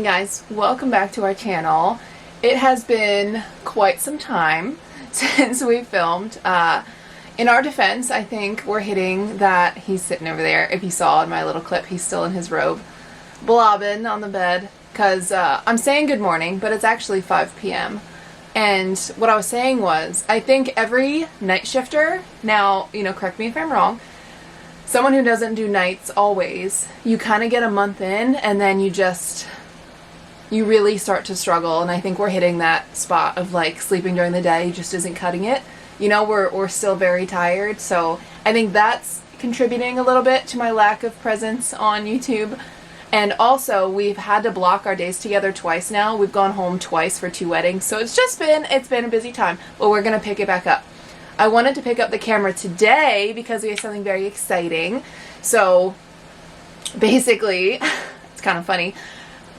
guys, welcome back to our channel. It has been quite some time since we filmed. In our defense, I think we're hitting that. He's sitting over there. If you saw in my little clip, he's still in his robe, blobbing on the bed, because I'm saying good morning, but it's actually 5 p.m. And what I was saying was, I think every night shifter, now, correct me if I'm wrong, someone who doesn't do nights always, you kind of get a month in and then you really start to struggle. And I think we're hitting that spot of like sleeping during the day just isn't cutting it. We're still very tired. So I think that's contributing a little bit to my lack of presence on YouTube. And also we've had to block our days together twice now. We've gone home twice for 2 weddings. So it's been a busy time, but we're going to pick it back up. I wanted to pick up the camera today because we have something very exciting. So basically, it's kind of funny.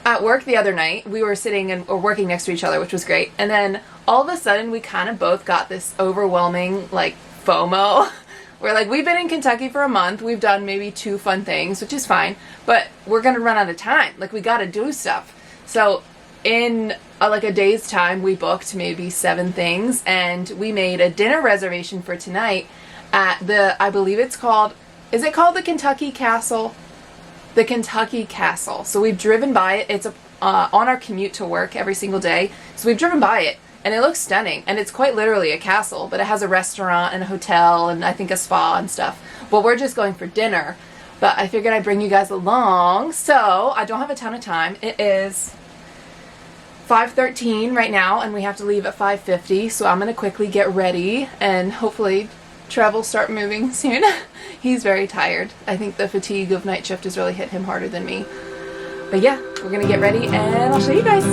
At work the other night, we were sitting and working next to each other, which was great. And then all of a sudden, we kind of both got this overwhelming FOMO. We're like, we've been in Kentucky for a month. We've done maybe 2 fun things, which is fine. But we're going to run out of time. We got to do stuff. So in a day's time, we booked maybe 7 things, and we made a dinner reservation for tonight at I believe is it called the Kentucky Castle? The Kentucky Castle. So we've driven by it. It's on our commute to work every single day. So we've driven by it, and it looks stunning, and it's quite literally a castle, but it has a restaurant and a hotel and I think a spa and stuff. Well, we're just going for dinner, but I figured I'd bring you guys along. So I don't have a ton of time. It is 5:13 right now, and we have to leave at 5:50, so I'm going to quickly get ready, and hopefully Trev will start moving soon. He's very tired. I think the fatigue of night shift has really hit him harder than me. But yeah, we're going to get ready, and I'll show you guys.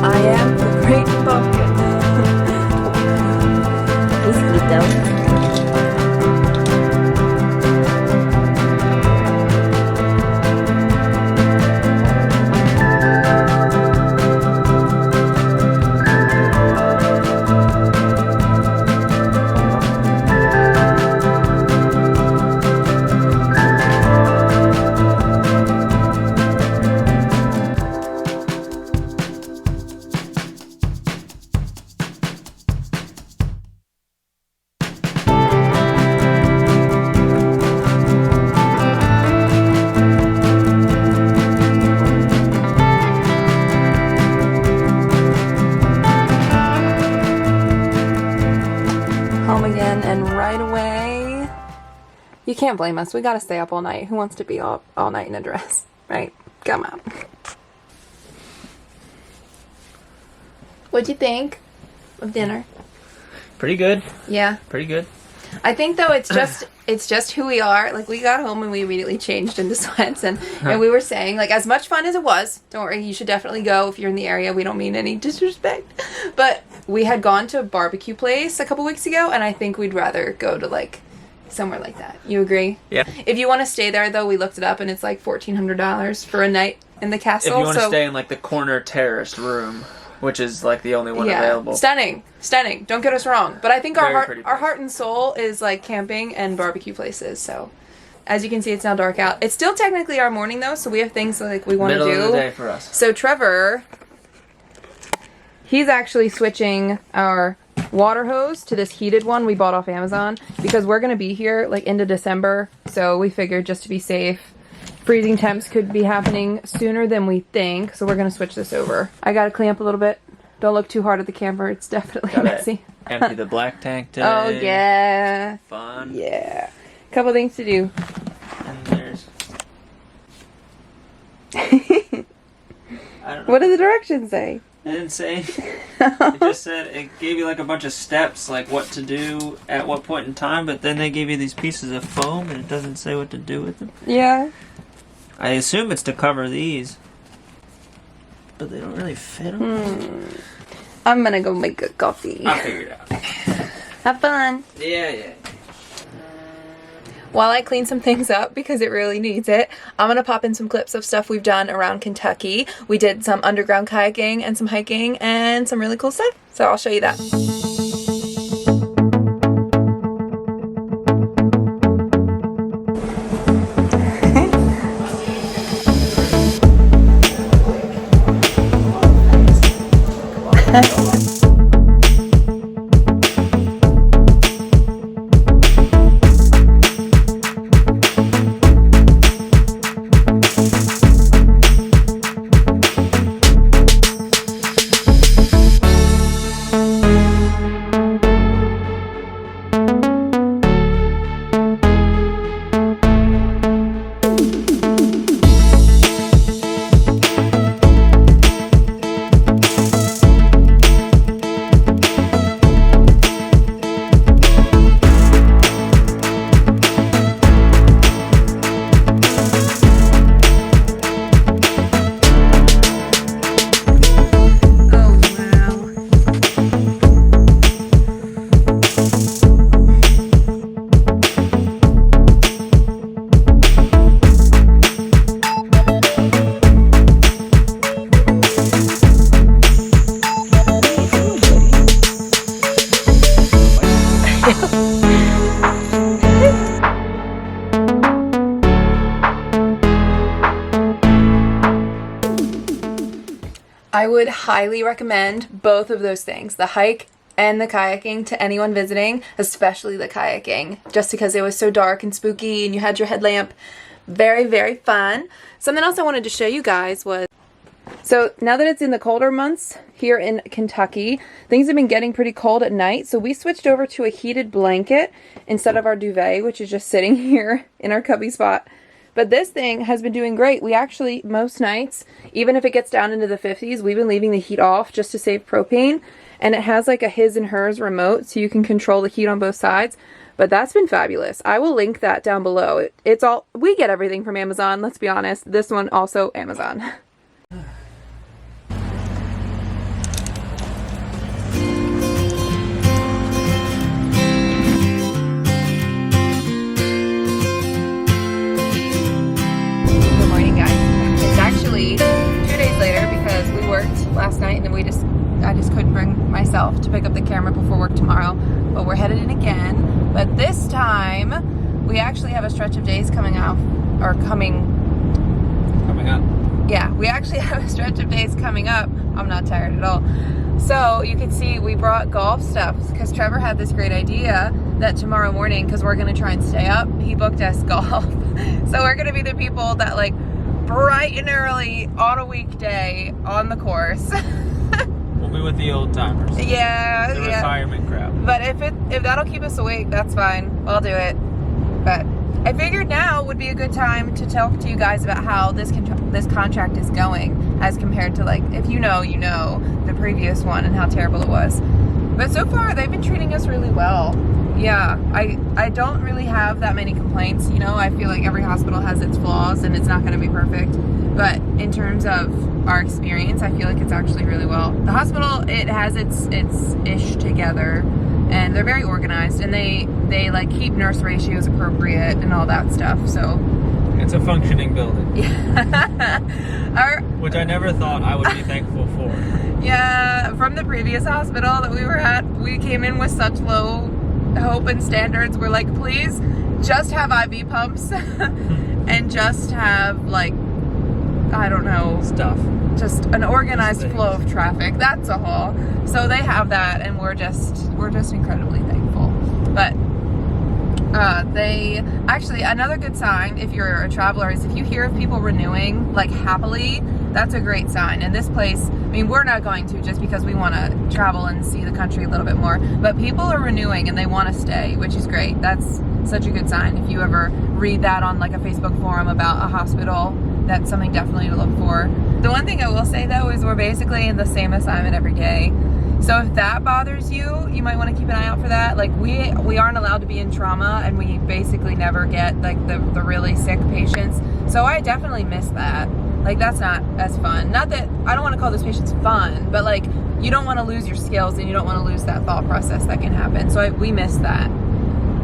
I am the great pumpkin. He's cute though. You can't blame us. We gotta stay up all night. Who wants to be all night in a dress, right? Come on. What'd you think of dinner? Pretty good. Yeah. Pretty good. I think though it's just who we are. We got home and we immediately changed into sweats, and we were saying as much fun as it was, don't worry, you should definitely go if you're in the area. We don't mean any disrespect, but we had gone to a barbecue place a couple weeks ago, and I think we'd rather go to somewhere like that. You agree? Yeah. If you want to stay there though, we looked it up and it's $1,400 for a night in the castle. If you want to stay in the corner terraced room, which is the only one available. Stunning. Don't get us wrong. But I think our heart and soul is camping and barbecue places. So as you can see, it's now dark out. It's still technically our morning though, so we have things we want to do. Middle of the day for us. So Trevor, he's actually switching our water hose to this heated one we bought off Amazon because we're going to be here into December, so we figured just to be safe, freezing temps could be happening sooner than we think, so we're going to switch this over. I got to clean up a little bit. Don't look too hard at the camera, it's definitely messy. Empty the black tank today. Oh yeah, fun. Yeah, couple things to do. And there's I don't know. What did the directions say? It didn't say. It just said, it gave you a bunch of steps, what to do at what point in time, but then they gave you these pieces of foam and it doesn't say what to do with them. Yeah. I assume it's to cover these, but they don't really fit them. I'm gonna go make a coffee. I'll figure it out. Have fun. Yeah. While I clean some things up, because it really needs it, I'm going to pop in some clips of stuff we've done around Kentucky. We did some underground kayaking and some hiking and some really cool stuff. So I'll show you that. I would highly recommend both of those things, the hike and the kayaking, to anyone visiting, especially the kayaking, just because it was so dark and spooky and you had your headlamp. Very, very fun. Something else I wanted to show you guys was, so now that it's in the colder months here in Kentucky, things have been getting pretty cold at night, so we switched over to a heated blanket instead of our duvet, which is just sitting here in our cubby spot. But this thing has been doing great. We actually, most nights, even if it gets down into the 50s, we've been leaving the heat off just to save propane. And it has like a his and hers remote, so you can control the heat on both sides. But that's been fabulous. I will link that down below. It's all, we get everything from Amazon, let's be honest. This one also Amazon. Good morning, guys. It's actually 2 days later because we worked last night and I just couldn't bring myself to pick up the camera before work tomorrow. But we're headed in again. But this time, we actually have a stretch of days coming up. Yeah, we actually have a stretch of days coming up. I'm not tired at all. So you can see we brought golf stuff because Trevor had this great idea that tomorrow morning, because we're going to try and stay up, he booked us golf. So we're going to be the people that like bright and early on a weekday on the course. We'll be with the old timers. Yeah, the retirement crowd. But if that'll keep us awake, that's fine. I'll do it. But I figured now would be a good time to talk to you guys about how this contract is going as compared to, like, if you know, the previous one and how terrible it was. But so far, they've been treating us really well. Yeah, I don't really have that many complaints. You know, I feel like every hospital has its flaws and it's not going to be perfect. But in terms of our experience, I feel like it's actually really well. The hospital, it has its ish together, and they're very organized, and they like keep nurse ratios appropriate and all that stuff. So it's a functioning building. Yeah. Which I never thought I would be thankful for. Yeah, from the previous hospital that we were at, we came in with such low hope and standards. We're like, please just have IV pumps and just have, like, I don't know, stuff, just an organized flow of traffic. That's all. So they have that, and we're just incredibly thankful. But they actually, another good sign if you're a traveler is if you hear of people renewing like happily, that's a great sign. And this place, I mean, we're not going to just because we want to travel and see the country a little bit more, but people are renewing and they want to stay, which is great. That's such a good sign. If you ever read that on like a Facebook forum about a hospital, that's something definitely to look for. The one thing I will say though is we're basically in the same assignment every day. So if that bothers you, you might want to keep an eye out for that. Like we aren't allowed to be in trauma, and we basically never get like the really sick patients. So I definitely miss that. Like that's not as fun. Not that I don't want to call those patients fun, but like you don't want to lose your skills and you don't want to lose that thought process that can happen. So we miss that.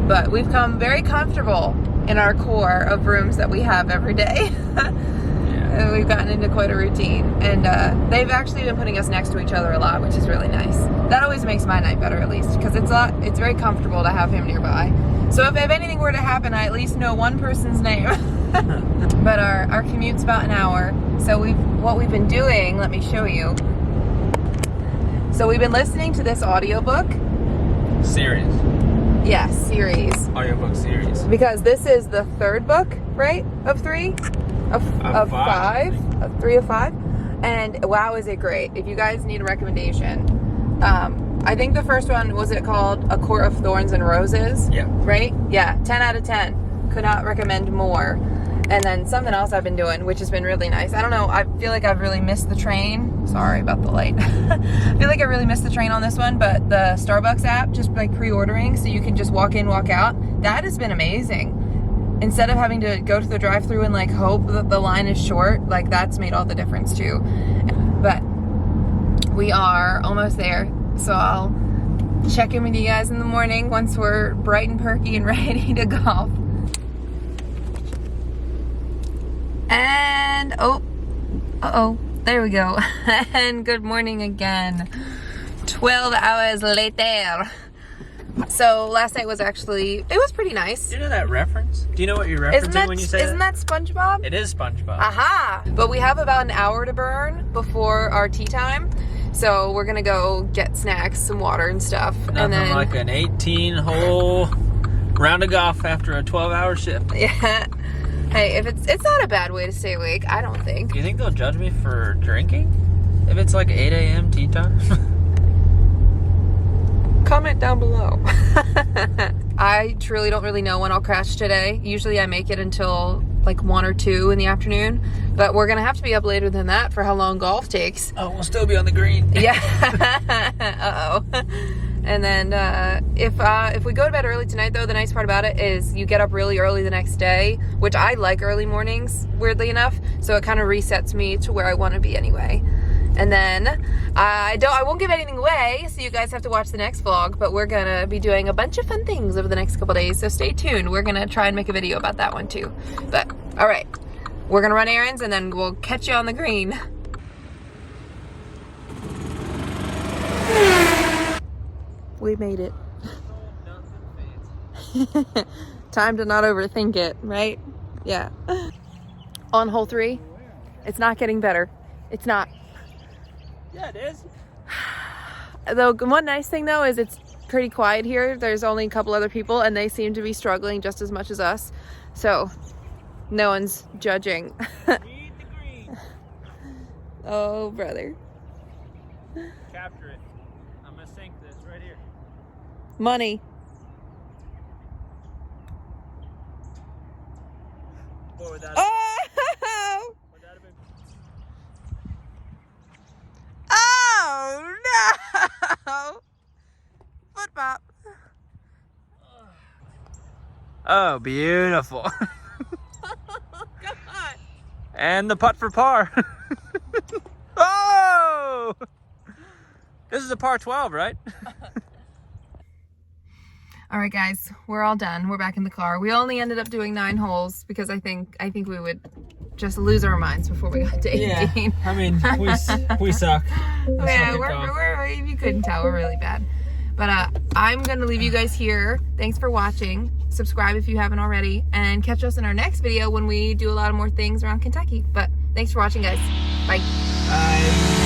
But we've come very comfortable in our core of rooms that we have every day. Yeah. We've gotten into quite a routine, and they've actually been putting us next to each other a lot, which is really nice. That always makes my night better, at least, because it's very comfortable to have him nearby. So if anything were to happen, I at least know one person's name. But our commute's about an hour. So what we've been doing, let me show you. So we've been listening to this audiobook. Series. Yes, series. Audiobook series. Because this is the third book, right? Of three? Of five? Of 3 of 5? And wow, is it great. If you guys need a recommendation. I think the first one, was it called A Court of Thorns and Roses? Yeah. Right? Yeah, 10 out of 10. Could not recommend more. And then something else I've been doing, which has been really nice. I don't know, I feel like I've really missed the train. Sorry about the light. I feel like I really missed the train on this one, but the Starbucks app, just like pre-ordering, so you can just walk in, walk out, that has been amazing. Instead of having to go to the drive-thru and like hope that the line is short, like that's made all the difference too. But we are almost there, so I'll check in with you guys in the morning once we're bright and perky and ready to golf. And there we go. And good morning again. 12 hours later. So last night was actually, it was pretty nice. Do you know that reference? Do you know what you're referencing when you say Isn't that SpongeBob? It is SpongeBob. Aha! But we have about an hour to burn before our tea time. So we're gonna go get snacks, some water and stuff. Nothing and then like an 18-hole round of golf after a 12-hour shift. Yeah. Hey, if it's not a bad way to stay awake, I don't think. Do you think they'll judge me for drinking? If it's like 8 a.m. tea time? Comment down below. I truly don't really know when I'll crash today. Usually I make it until like 1 or 2 in the afternoon, but we're gonna have to be up later than that for how long golf takes. Oh, we'll still be on the green. Yeah. Uh-oh. And then if we go to bed early tonight, though, the nice part about it is you get up really early the next day, which I like early mornings, weirdly enough. So it kind of resets me to where I want to be anyway. And then I won't give anything away, so you guys have to watch the next vlog, but we're gonna be doing a bunch of fun things over the next couple days, so stay tuned. We're gonna try and make a video about that one too. But all right, we're gonna run errands and then we'll catch you on the green. We made it. Time to not overthink it, right? Yeah. On hole 3, it's not getting better. It's not. Yeah, it is. Though one nice thing though is it's pretty quiet here. There's only a couple other people and they seem to be struggling just as much as us. So no one's judging. Read the green. Oh, brother. Capture it. I'm gonna sink this right here. Money. Boy, would that Oh! would that have been... Oh no! Foot pop. Oh, beautiful. God. And the putt for par. Oh! This is a par 12, right? All right, guys, we're all done. We're back in the car. We only ended up doing 9 holes because I think we would just lose our minds before we got to 18. Yeah, I mean, we suck. Yeah, we're if you couldn't tell, we're really bad. But I'm gonna leave you guys here. Thanks for watching. Subscribe if you haven't already, and catch us in our next video when we do a lot of more things around Kentucky. But thanks for watching, guys. Bye. Bye.